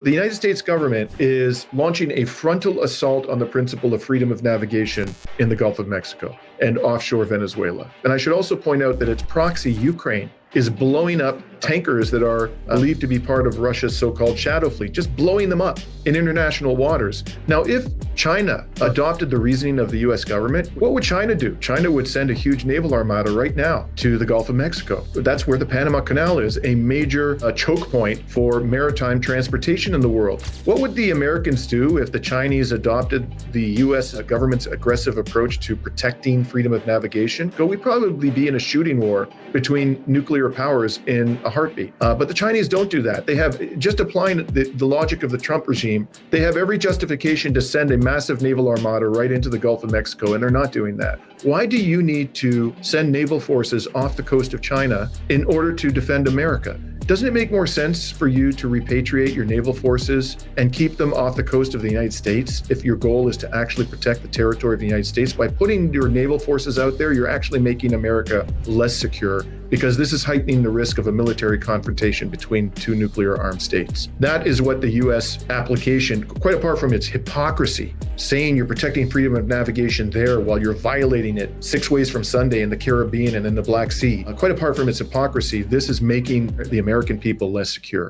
The United States government is launching a frontal assault on the principle of freedom of navigation in the Gulf of Mexico and offshore Venezuela. And I should also point out that its proxy, Ukraine, is blowing up tankers that are believed to be part of Russia's so-called shadow fleet, just blowing them up in international waters. Now, if China adopted the reasoning of the US government, what would China do? China would send a huge naval armada right now to the Gulf of Mexico. That's where the Panama Canal is, a major choke point for maritime transportation in the world. What would the Americans do if the Chinese adopted the US government's aggressive approach to protecting freedom of navigation? We'd probably be in a shooting war between nuclear powers in a heartbeat. But the Chinese don't do that. They have, just applying the logic of the Trump regime, they have every justification to send a massive naval armada right into the Gulf of Mexico, and they're not doing that. Why do you need to send naval forces off the coast of China in order to defend America? Doesn't it make more sense for you to repatriate your naval forces and keep them off the coast of the United States if your goal is to actually protect the territory of the United States? By putting your naval forces out there, you're actually making America less secure, because this is heightening the risk of a military confrontation between two nuclear-armed states. That is what the U.S. application, quite apart from its hypocrisy, saying you're protecting freedom of navigation there while you're violating it 6 ways from Sunday in the Caribbean and in the Black Sea. Quite apart from its hypocrisy, this is making the American people less secure.